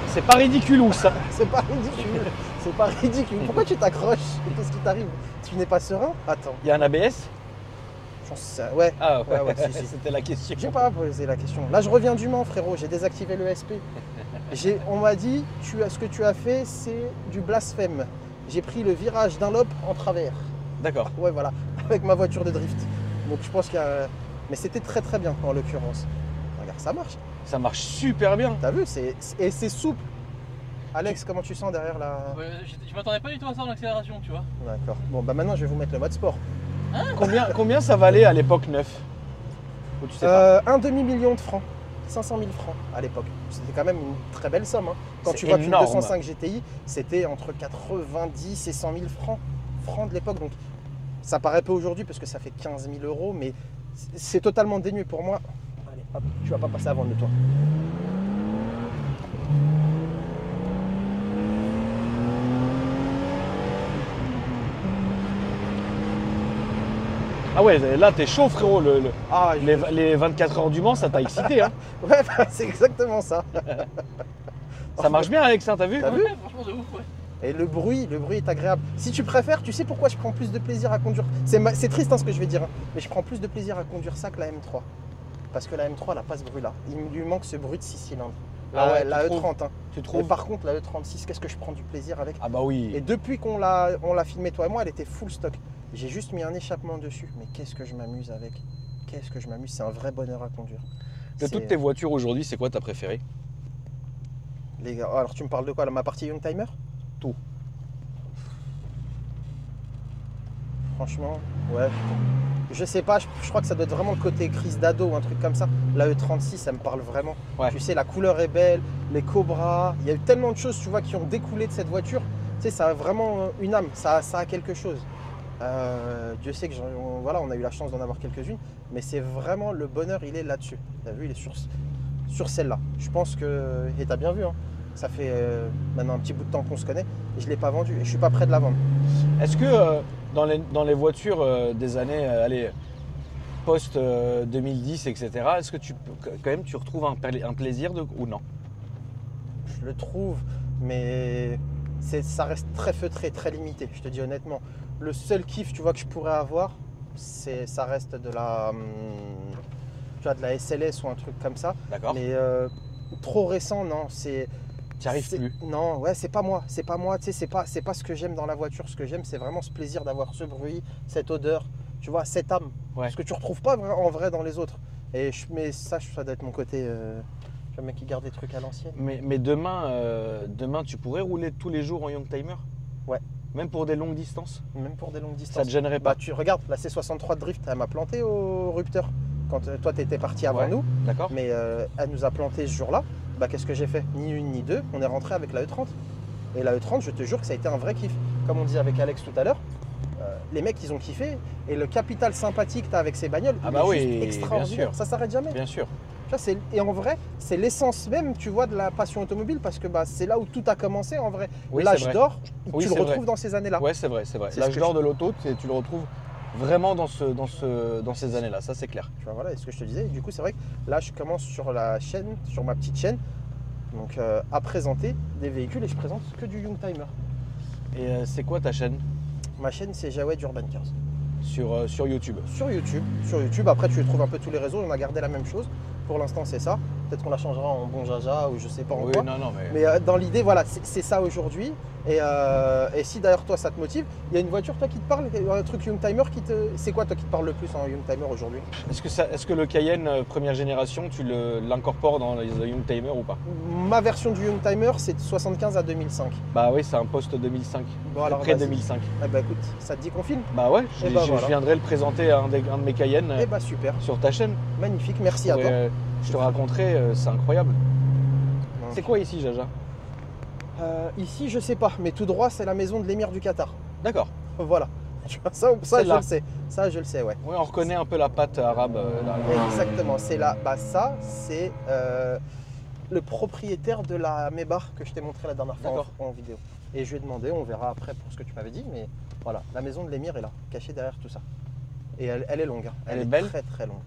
C'est pas ridicule ou ça? C'est pas ridicule. C'est pas ridicule. Pourquoi tu t'accroches? Qu'est-ce qui t'arrive? Tu n'es pas serein? Attends. Il y a un ABS? J'en sais. Ouais. Ah Ouais, si, si. c'était la question. J'ai pas posé la question. Là, je reviens du Mans, frérot. J'ai désactivé le SP. On m'a dit, ce que tu as fait, c'est du blasphème. J'ai pris le virage Dunlop en travers. D'accord. Ouais, voilà. Avec ma voiture de drift. Donc, je pense qu'il y a. Mais c'était très très bien en l'occurrence. Regarde, ça marche. Ça marche super bien. T'as vu? Et c'est souple. Alex, comment tu sens derrière la. Ouais, je m'attendais pas du tout à ça en accélération, tu vois. D'accord. Bon, bah maintenant, je vais vous mettre le mode sport. Combien ça valait à l'époque neuf? Ou tu sais pas? Un demi-million de francs. 500 000 francs à l'époque. C'était quand même une très belle somme. Hein. Quand C'est tu vois qu'une énorme. 205 GTI, c'était entre 90 et 100 000 francs de l'époque. Donc ça paraît peu aujourd'hui parce que ça fait 15 000 euros, mais c'est totalement dénué pour moi. Allez, hop, tu vas pas passer avant de toi. Ah ouais, là t'es chaud frérot. Ah, Les 24 heures du Mans, ça t'a excité. Hein. ouais, bah, c'est exactement ça. Ça marche bien Alex, hein, t'as vu? T'as vu? Ouais, franchement, de ouf, ouais. Et le bruit est agréable. Si tu préfères, tu sais pourquoi je prends plus de plaisir à conduire. C'est triste hein, ce que je vais dire, hein, mais je prends plus de plaisir à conduire ça que la M3. Parce que la M3, elle n'a pas ce bruit-là. Il lui manque ce bruit de 6 cylindres. Ah ouais, la tu E30. Hein. Tu Mais trouves? par contre, la E36, qu'est-ce que je prends du plaisir avec? Ah bah oui. Et depuis qu'on l'a filmé, toi et moi, elle était full stock. J'ai juste mis un échappement dessus. Mais qu'est-ce que je m'amuse avec? Qu'est-ce que je m'amuse? C'est un vrai bonheur à conduire. De toutes tes voitures aujourd'hui, c'est quoi ta préférée? Les gars, alors tu me parles de quoi? Ma partie Youngtimer? Tout. Franchement, ouais. Je sais pas, je crois que ça doit être vraiment le côté crise d'ado ou un truc comme ça. La E36, ça me parle vraiment. Ouais. Tu sais, la couleur est belle, les Cobras. Il y a eu tellement de choses, tu vois, qui ont découlé de cette voiture. Tu sais, ça a vraiment une âme, ça a quelque chose. Dieu sait que voilà, on a eu la chance d'en avoir quelques-unes, mais c'est vraiment le bonheur, il est là-dessus. Tu as vu, il est sur celle-là. Je pense que, et tu as bien vu, hein, ça fait maintenant un petit bout de temps qu'on se connaît, et je ne l'ai pas vendue, et je suis pas prêt de la vendre. Est-ce que dans les voitures des années post 2010, etc., est-ce que quand même tu retrouves un plaisir ou non? Je le trouve, mais ça reste très feutré, très limité, je te dis honnêtement. Le seul kiff, tu vois, que je pourrais avoir, ça reste de la SLS ou un truc comme ça. D'accord. Mais trop récent, non. Tu arrives plus. Non, ouais, c'est pas moi. C'est pas moi. Tu sais, c'est pas ce que j'aime dans la voiture. Ce que j'aime, c'est vraiment ce plaisir d'avoir ce bruit, cette odeur, tu vois, cette âme. Ouais. Ce que tu retrouves pas en vrai dans les autres. Mais ça doit être mon côté. Le mec qui garde des trucs à l'ancienne. Mais demain, tu pourrais rouler tous les jours en Youngtimer? Ouais. Même pour des longues distances? Même pour des longues distances. Ça te gênerait pas? Bah, tu regardes, la C63 de Drift, elle m'a planté au rupteur. Quand toi, tu étais parti avant Ouais. nous. D'accord. Mais elle nous a planté ce jour-là. Bah, qu'est-ce que j'ai fait? Ni une ni deux. On est rentré avec la E30. Et la E30, je te jure que ça a été un vrai kiff. Comme on disait avec Alex tout à l'heure, les mecs, ils ont kiffé. Et le capital sympathique que tu as avec ces bagnoles, Ah il bah est oui, juste bien extraordinaire. sûr. Ça s'arrête jamais. Bien sûr. Tu vois, et en vrai, c'est l'essence même, tu vois, de la passion automobile parce que bah, c'est là où tout a commencé en vrai. Oui, L'âge c'est vrai. d'or, Oui, tu le c'est retrouves vrai. dans ces années-là. Ouais, c'est vrai, c'est vrai. C'est L'âge ce que d'or de l'auto, tu le retrouves vraiment dans ces années-là, ça c'est clair. Tu vois, voilà, et ce que je te disais. Et du coup, c'est vrai que là, je commence sur la chaîne, sur ma petite chaîne, donc à présenter des véhicules et je présente que du Youngtimer. Et c'est quoi ta chaîne Ma chaîne, c'est Jawed Urban Cars. sur YouTube? Sur YouTube, après tu trouves un peu tous les réseaux, on a gardé la même chose. Pour l'instant, c'est ça. Peut-être qu'on la changera en bon jaja ou je sais pas en Oui, quoi. non, mais. Mais dans l'idée, voilà, c'est ça aujourd'hui. Et si d'ailleurs toi ça te motive, il y a une voiture toi qui te parle, un truc Youngtimer qui te. C'est quoi toi qui te parle le plus en Youngtimer aujourd'hui? Est-ce que le Cayenne première génération, tu l'incorpores dans les Youngtimer ou pas? Ma version du Youngtimer, c'est de 75 à 2005. Bah oui, c'est un post 2005. Bon, alors, Après vas-y. 2005. Eh bah écoute, ça te dit qu'on filme? Bah ouais, Eh bah, voilà. je viendrai le présenter à un de mes Cayennes Eh bah super, sur ta chaîne. magnifique, merci à toi. Je te raconterai, c'est incroyable. Donc, C'est quoi ici, Jaja? ici, je sais pas, mais tout droit, c'est la maison de l'émir du Qatar. D'accord. Voilà. Tu vois, ça je Celle-là. le sais. Ça, je le sais, ouais. Oui, on reconnaît un peu la patte arabe. Là. Exactement, c'est là. Bah ça, c'est le propriétaire de la Maybach que je t'ai montré la dernière fois D'accord. en vidéo. Et je lui ai demandé, on verra après pour ce que tu m'avais dit, mais Voilà, la maison de l'émir est là, cachée derrière tout ça. Et elle est longue. Hein. Elle est belle? Très très longue.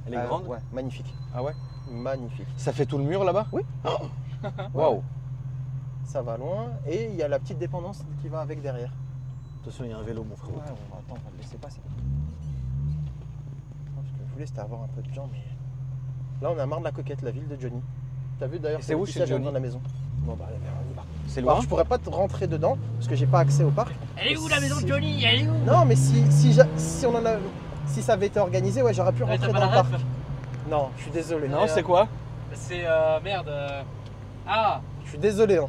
Elle est grande? Ouais, magnifique. Ah ouais? Magnifique. Ça fait tout le mur là-bas? Oui. Waouh! Ça va loin. Et il y a la petite dépendance qui va avec derrière. Attention, il y a un vélo, mon frère. Ouais, on va le laisser passer. Ce que je voulais, c'était avoir un peu de gens, mais. Là, on a marre de la coquette, la ville de Johnny. T'as vu d'ailleurs? Et c'est où chez Johnny? dans la maison. Bon, bah, on y va. C'est Alors, loin? je pourrais pas te rentrer dedans parce que j'ai pas accès au parc. Elle est où la maison de Johnny? Elle est où? Non, mais si on en a. Si ça avait été organisé, ouais, j'aurais pu Ouais, rentrer t'as dans pas le la parc. ref? Non, je suis désolé. Non, c'est quoi? C'est merde. Ah, Je suis désolé. Hein.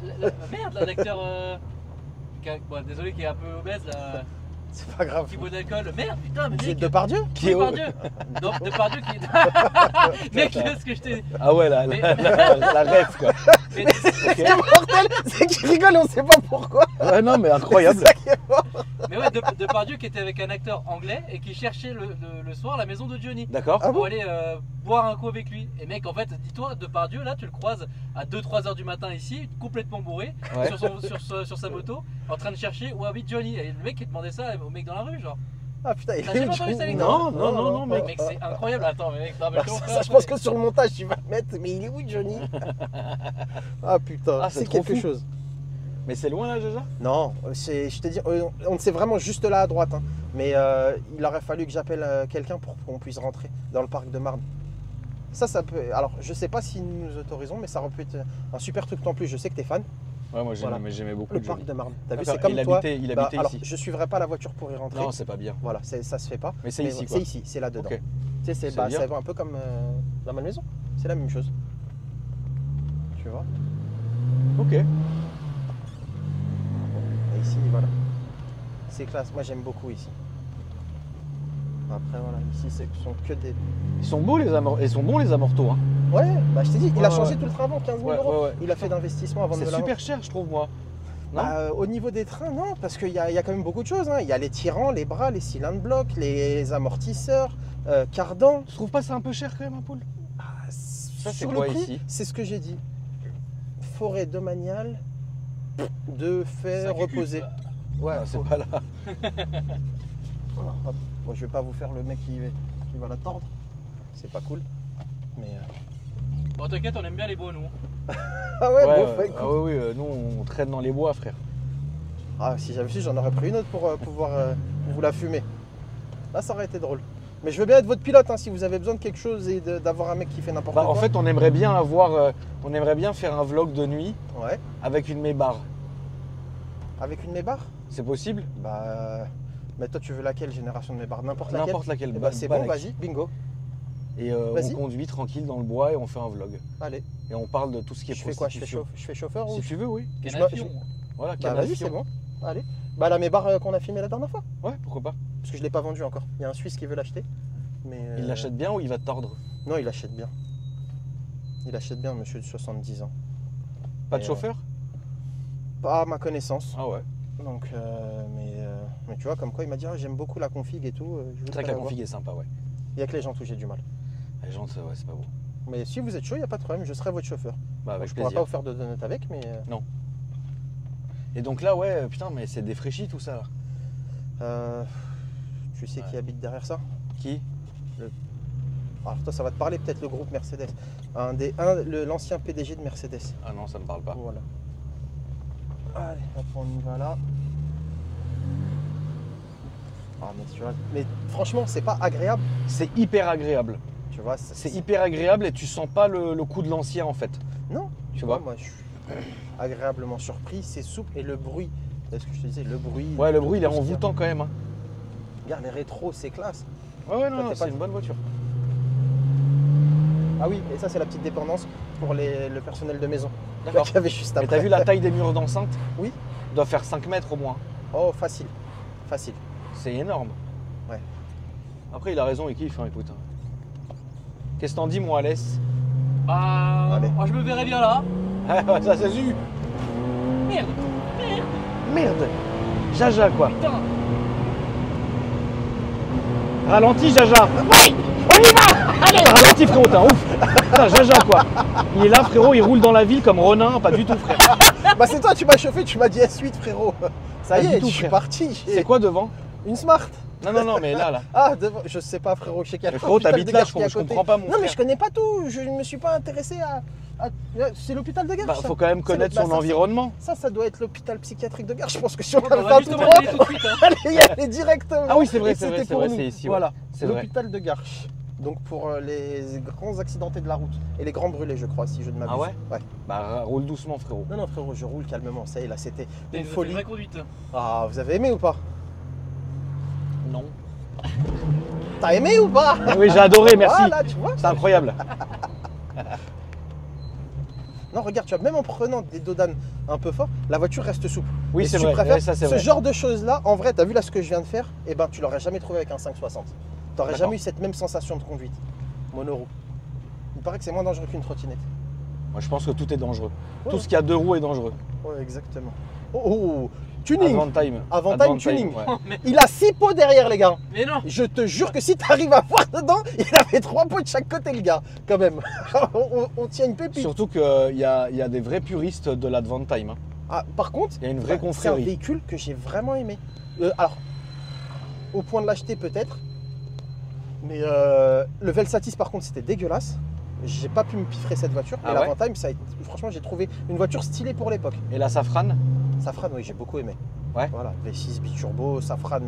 merde, là, l'acteur. Bon, désolé, qui est un peu obèse là, C'est pas grave. qui boit d'alcool. Merde, putain, mais J'ai mec. Depardieu Qui est où? Depardieu. Non, Depardieu qui est. Mec, ce que je t'ai. Ah ouais, la ref quoi. Mais- Ce qui est mortel, c'est qu'il rigole, on sait pas pourquoi. Ouais, non, mais incroyable. C'est ça qui est mort. Mais ouais, Depardieu qui était avec un acteur anglais et qui cherchait le soir la maison de Johnny. D'accord. Ah Pour bon aller boire un coup avec lui. Et mec, en fait, dis-toi, Depardieu, là, tu le croises à 2-3 heures du matin ici, complètement bourré, Ouais. sur sa moto, en train de chercher où habite Johnny. Et le mec, il demandait ça au mec dans la rue, genre. Ah putain, il T'as jamais entendu ça, les gars? Non, mec. Mec, c'est incroyable. Attends, mais mec, non, mais Ça, je pense que sur le montage, tu vas le mettre. Mais il est où, Johnny? Ah putain, Ah, c'est c'est trop quelque fou. chose. Mais c'est loin là, Jaja? Non, je te dis, on sait vraiment juste là à droite. Hein. Mais il aurait fallu que j'appelle quelqu'un pour qu'on puisse rentrer dans le parc de Marne. Ça peut. Alors, je sais pas si nous autorisons, mais ça aurait pu être un super truc en plus. Je sais que t'es fan. Ouais, moi Voilà. j'aimais beaucoup Le Johnny. parc de Marne. T'as vu, D'accord, c'est comme il toi. habitait Bah, ici. alors, je suivrai pas la voiture pour y rentrer. Non, c'est pas bien. Voilà, ça se fait pas. Mais c'est ici, quoi. C'est ici, c'est là-dedans. Ok. Tu sais, c'est C'est bien. un peu comme la malmaison. C'est la même chose. Tu vois? Ok. Et ici, voilà. C'est classe. Moi, j'aime beaucoup ici. Après, voilà, ici, ce sont que des. Ils sont beaux ils sont bons les amortos. Hein. Ouais, bah je t'ai dit, il a Ouais, changé ouais. tout le train avant, 15 000 Ouais, euros. ouais. Il a fait d'investissement avant de C'est me la super cher, je trouve moi. Non? Bah, au niveau des trains, non, parce qu'il y a quand même beaucoup de choses. Hein. Il y a les tirants, les bras, les cylindres blocs, les amortisseurs, cardans. Tu trouves pas ça un peu cher quand même, un poule? Ça, c'est quoi ici? C'est ce que j'ai dit. Forêt domaniale de fer reposé. Ouais, Ah, c'est pas là. Voilà, hop. Bon, je vais pas vous faire le mec qui va la tordre. C'est pas cool. Mais. Bon, t'inquiète, on aime bien les beaux, nous. Ah ouais, Ouais, bon, bah, écoute. ah oui, nous on traîne dans les bois, frère. Ah, si j'avais su, j'en aurais pris une autre pour pouvoir vous la fumer. Là, ça aurait été drôle. Mais je veux bien être votre pilote hein, si vous avez besoin de quelque chose et d'avoir un mec qui fait n'importe Bah, quoi. en fait, on aimerait bien on aimerait bien faire un vlog de nuit Ouais. avec une mébarre. Avec une mébarre. C'est possible? Bah. Mais toi, tu veux laquelle génération de mébarre? N'importe laquelle. N'importe laquelle. Eh bah, c'est bon, Balek. vas-y, bingo. Et Vas-y. on conduit tranquille dans le bois et on fait un vlog. Allez. Et on parle de tout ce qui est Je fais quoi? prostitution. Je fais chauffeur ou Si tu veux, oui. je Canafion. me- Voilà, Bah, vas-y, c'est Canafion. bon. Allez. Bah, la mébarre qu'on a filmée la dernière fois. Ouais, pourquoi pas. Parce que je l'ai pas vendue encore. Il y a un Suisse qui veut l'acheter. Mais. Il l'achète bien ou il va te tordre? Non, il achète bien. Il achète bien, monsieur de 70 ans. Pas de Et, chauffeur? Pas à ma connaissance. Ah ouais. Donc, mais tu vois, comme quoi il m'a dit ah, j'aime beaucoup la config et tout. Je C'est voudrais vrai que la la voir. config est sympa, ouais. Il y a que les gens où j'ai du mal. Les gens, ouais, c'est pas beau. Mais si vous êtes chaud, il n'y a pas de problème, je serai votre chauffeur. Bah, avec je pourrai plaisir. pas vous faire de donuts avec, mais Et donc là, ouais, putain, mais c'est défraîchi tout ça là. tu sais qui Ouais. habite derrière ça? Qui? Alors toi, ça va te parler peut-être le groupe Mercedes. L'ancien PDG de Mercedes. Ah non, ça me parle pas. Voilà. Allez, hop, on y va là. Ah mais tu vois, mais franchement, c'est pas agréable. C'est hyper agréable. Tu vois, C'est hyper agréable et tu sens pas le coup de l'ancien en fait. Non, Tu vois? moi je suis agréablement surpris, c'est souple et le bruit. C'est ce que je te disais, le bruit. Ouais, le bruit il est tout ce qu'il y a. envoûtant quand même. Hein. Regarde les rétros, c'est classe. Ouais, Toi, non, t'es c'est pas- une bonne voiture. Ah oui, et ça c'est la petite dépendance pour le personnel de maison. D'accord. Qu'il y avait juste Mais après. t'as vu la taille des murs d'enceinte? Oui. Il doit faire 5 mètres au moins. Oh, facile. Facile. C'est énorme. Ouais. Après, il a raison, il kiffe, hein, écoute. Qu'est-ce que t'en dis, moi, Alès? Bah, Allez. moi, je me verrais bien là. Ah, ça s'est vu. Merde, Merde. Jaja, quoi. putain. Ralentis, Jaja. Oui, on y va. Allez. Ralentis, frérot, t'es un ouf. Putain, Jaja, quoi. Il est là, frérot, il roule dans la ville comme Ronin, pas du tout, frère. Bah c'est toi, tu m'as chauffé, tu m'as dit S8 frérot. Ça Pas y du est, tout, je suis frère. parti. C'est quoi devant? Une Smart. Non, mais là. Ah, devant, je sais pas frérot, je sais qu'il y a Mais frérot, l'hôpital t'habites de là, Garches qui est à je côté. comprends pas, mon Non mais frère. je connais pas tout, je ne me suis pas intéressé à... C'est l'hôpital de Garches Bah, ça. faut quand même connaître Bah, son ça, environnement. Ça doit être l'hôpital psychiatrique de Garches. Je pense que si on On avait va un tout justement droit, y aller tout de suite. Hein. allez y aller directement. Ah oui, c'est vrai, Et c'est c'était vrai, c'est pour vrai, nous. c'est ici. Ouais. Voilà, C'est vrai. l'hôpital de Garches. Donc pour les grands accidentés de la route et les grands brûlés, je crois, si je ne m'abuse. Ah ouais? Ouais. Bah, roule doucement, frérot. Non, non, frérot, je roule calmement. Ça y est, là, c'était une folie. Vraie conduite. Ah, vous avez aimé ou pas? Non. T'as aimé ou pas? Ah oui, j'ai adoré, merci. Voilà, tu vois. C'est incroyable. Non, regarde, tu vois, même en prenant des dodanes un peu forts, la voiture reste souple. Oui, Et c'est si vrai. tu préfères Ouais, ça, c'est ce vrai. genre de choses-là, en vrai, t'as vu là ce que je viens de faire? Eh ben, tu l'aurais jamais trouvé avec un 560. T'aurais D'accord. jamais eu cette même sensation de conduite. Monoroue. Il paraît que c'est moins dangereux qu'une trottinette. Moi, je pense que tout est dangereux. Ouais. Tout ce qui a deux roues est dangereux. Ouais, exactement. Oh, tuning. Avant-time. Avant-time tuning. Ouais. Il a 6 pots derrière, les gars. Mais non. Je te jure que si t'arrives à voir dedans, il avait 3 pots de chaque côté, le gars. Quand même. on tient une pépite. Surtout qu'il y a des vrais puristes de l'Advantime. Hein. Ah, par contre, Il y a une vraie c'est un confrérie. véhicule que j'ai vraiment aimé. Alors, au point de l'acheter peut-être, mais le Velsatis par contre c'était dégueulasse. J'ai pas pu me piffrer cette voiture. Ah mais ouais l'Avantime, franchement, j'ai trouvé une voiture stylée pour l'époque. Et la Safran? Safran, oui, j'ai beaucoup aimé. Ouais. Voilà, V6 biturbo, Safran,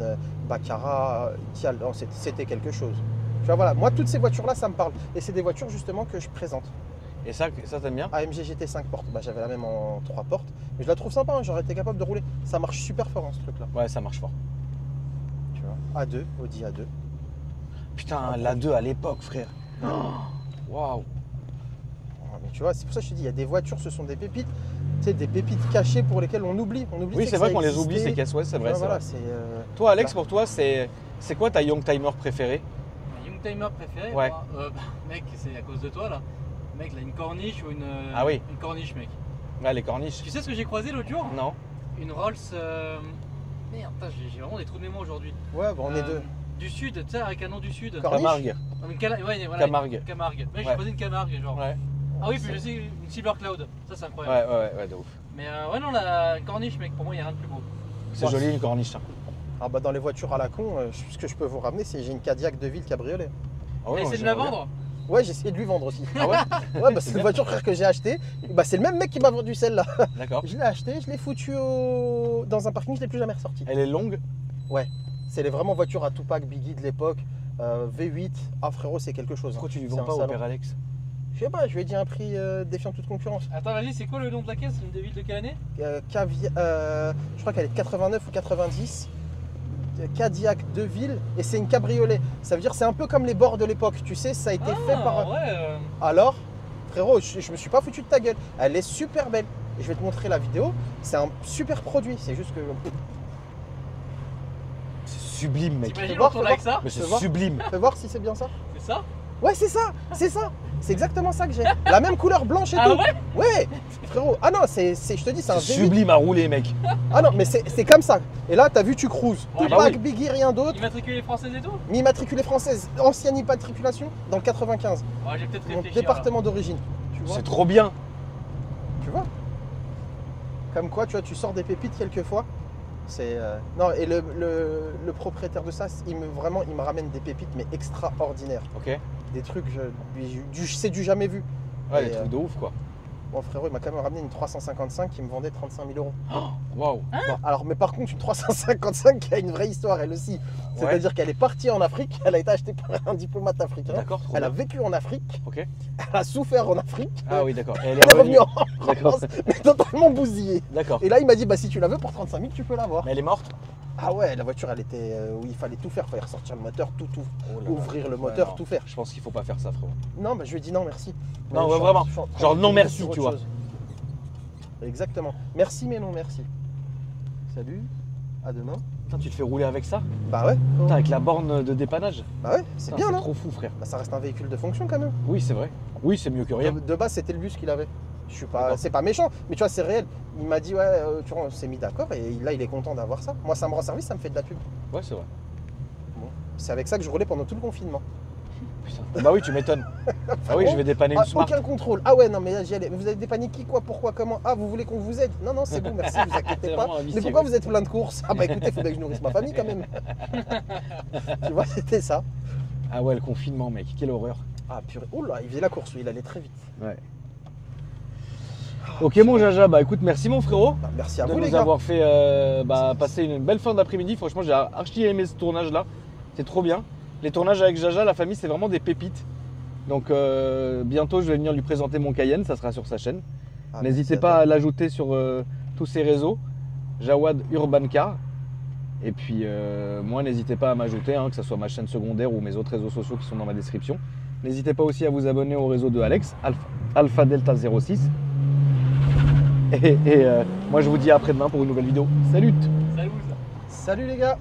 Baccarat, Tial, non, c'était quelque chose. Tu vois, voilà, moi toutes ces voitures-là, ça me parle. Et c'est des voitures justement que je présente. Et ça t'aimes bien? AMG GT 5 portes, bah, j'avais la même en 3 portes. Mais je la trouve sympa, hein, j'aurais été capable de rouler. Ça marche super fort hein, ce truc-là. Ouais, ça marche fort. Tu vois, A2, Audi A2. Putain, la 2 à l'époque, frère. Waouh. Mais tu vois, c'est pour ça que je te dis, il y a des voitures, ce sont des pépites. Tu sais, des pépites cachées pour lesquelles on oublie. Oui, c'est vrai qu'on les oublie, ces caisses. Ouais, c'est vrai. Ouais, c'est voilà, vrai. c'est, Toi, Alex, pour toi, c'est quoi ta Youngtimer préférée? Un Youngtimer préféré? Ouais. Moi, mec, c'est à cause de toi là. Mec, là, une corniche ou une. Ah oui. Une corniche, mec. Ouais, les corniches. Tu sais ce que j'ai croisé l'autre jour? Non. Une Rolls. Merde, putain, j'ai vraiment des trous de mémoire aujourd'hui. Ouais, bon, on est deux. Du sud, tu sais, avec un nom du sud. Corniche. Camargue. Non, mais ouais, voilà, Camargue. Camargue. Mec, Ouais. j'ai croisé une Camargue, genre. Ouais. Ah oui, puis je sais, une Silver Cloud. Ça, c'est Ouais, incroyable. ouais, de ouf. Mais ouais, non, la corniche, mec, pour moi, il n'y a rien de plus beau. C'est Ouais. joli une corniche. Hein. Ah bah dans les voitures à la con, ce que je peux vous ramener, c'est j'ai une Cadillac de ville cabriolet. Ah ouais, Essaye de me la vendre. Ouais, j'ai essayé de lui vendre aussi. Ah ouais? Ouais, bah c'est une voiture frère, que j'ai achetée. Bah c'est le même mec qui m'a vendu celle-là. D'accord. Je l'ai achetée, je l'ai foutue dans un parking, je l'ai plus jamais ressorti. Elle est longue? C'est les vraiment voitures à Tupac, Biggie de l'époque. V8, ah frérot, c'est quelque chose. Pourquoi tu lui C'est vends un pas au salon. père Alex? Je sais pas, je lui ai dit un prix défiant toute concurrence. Attends, vas-y, c'est quoi le nom de la caisse? Une Deville de quelle année? Je crois qu'elle est de 89 ou 90. Cadillac de ville et c'est une cabriolet. Ça veut dire c'est un peu comme les bords de l'époque, tu sais, ça a été fait par. Ouais. Alors, frérot, je me suis pas foutu de ta gueule. Elle est super belle. Et je vais te montrer la vidéo. C'est un super produit. C'est juste que. C'est sublime, mec. T'imagines Fais voir, on tourne fais avec ça? Mais c'est Fais voir. sublime. Fais voir si c'est bien ça. C'est ça? Ouais, c'est ça, c'est ça. C'est exactement ça que j'ai. La même couleur blanche et Ah tout. ouais? Ouais, frérot. Ah non, je te dis, c'est un C'est V8. sublime à rouler, mec. Ah non, mais c'est comme ça. Et là, t'as vu, tu cruises. Ouais, Tupac, bah oui. Biggie, rien d'autre. Immatriculée française et tout? Immatriculée française, ancienne immatriculation dans le 95. Ouais, j'ai peut-être Mon réfléchi. département d'origine. Tu vois? C'est trop bien. Tu vois? Comme quoi, tu vois, tu sors des pépites quelquefois. C'est non, et le propriétaire de ça, il me ramène des pépites mais extraordinaires. Ok. Des trucs, c'est du jamais vu. Ouais, Et, des trucs de ouf, quoi. Mon frérot, il m'a quand même ramené une 355 qui me vendait 35 000 euros. Waouh. Bon, alors, mais par contre, une 355 qui a une vraie histoire, elle aussi. C'est-à-dire qu'elle est partie en Afrique, elle a été achetée par un diplomate africain. D'accord, trop Elle a bien. vécu en Afrique, Ok. elle a souffert en Afrique. Ah oui, d'accord. Et elle Elle est revenue en D'accord. France, mais totalement bousillée. D'accord. Et là, il m'a dit, bah, si tu la veux pour 35 000, tu peux l'avoir. Mais elle est morte? Ah ouais, la voiture, elle était où il fallait tout faire. Il fallait ressortir le moteur, tout, Oh là là. ouvrir le Ouais, moteur, non. tout faire. Je pense qu'il faut pas faire ça, frérot. Non, bah, je lui ai dit non, merci. Non, Mais ouais, je suis vraiment. je suis en train Genre, de non, bouger merci, sur autre tu vois. chose. Exactement. Merci, mais non, merci. Salut, à demain. Putain, tu te fais rouler avec ça? Bah ouais, Putain, avec la borne de dépannage? bah ouais, c'est Putain, bien, non? trop fou, frère. Bah, ça reste un véhicule de fonction quand même. Oui, c'est vrai. Oui, c'est mieux que rien. De base, c'était le bus qu'il avait. Je suis pas, D'accord. c'est pas méchant, mais tu vois, c'est réel. Il m'a dit, ouais, tu vois, on s'est mis d'accord et là, il est content d'avoir ça. Moi, ça me rend service, ça me fait de la pub. Ouais, c'est vrai. C'est avec ça que je roulais pendant tout le confinement. Putain. Bah oui, tu m'étonnes. Ah oui, je vais dépanner une Smart. Aucun contrôle. Ah ouais, non, mais là, j'y allais. Vous avez dépanné qui, quoi, pourquoi, comment? Ah, vous voulez qu'on vous aide? Non, non, c'est bon, merci, vous inquiétez C'est pas. vraiment un Mais vicieux, pourquoi oui. vous êtes plein de courses? Ah bah écoutez, il faudrait que je nourrisse ma famille quand même. Tu vois, c'était ça. Ah ouais, le confinement, mec, quelle horreur. Ah purée. Oula, il faisait la course, lui, il allait très vite. Ouais. Ok, mon Jaja, bah écoute, merci mon frérot Bah, merci à de vous, les nous gars. avoir fait passer une belle fin d'après-midi. Franchement, j'ai archi aimé ce tournage-là. C'est trop bien. Les tournages avec Jaja, la famille, c'est vraiment des pépites. Donc bientôt, je vais venir lui présenter mon Cayenne, ça sera sur sa chaîne. Ah, N'hésitez merci pas à à toi. l'ajouter sur tous ses réseaux, Jawad Urban Car. Et puis moi, n'hésitez pas à m'ajouter, hein, que ce soit ma chaîne secondaire ou mes autres réseaux sociaux qui sont dans ma description. N'hésitez pas aussi à vous abonner au réseau de Alex, Alpha Delta 06. Et moi, je vous dis à après-demain pour une nouvelle vidéo. Salut! Salut. Salut les gars.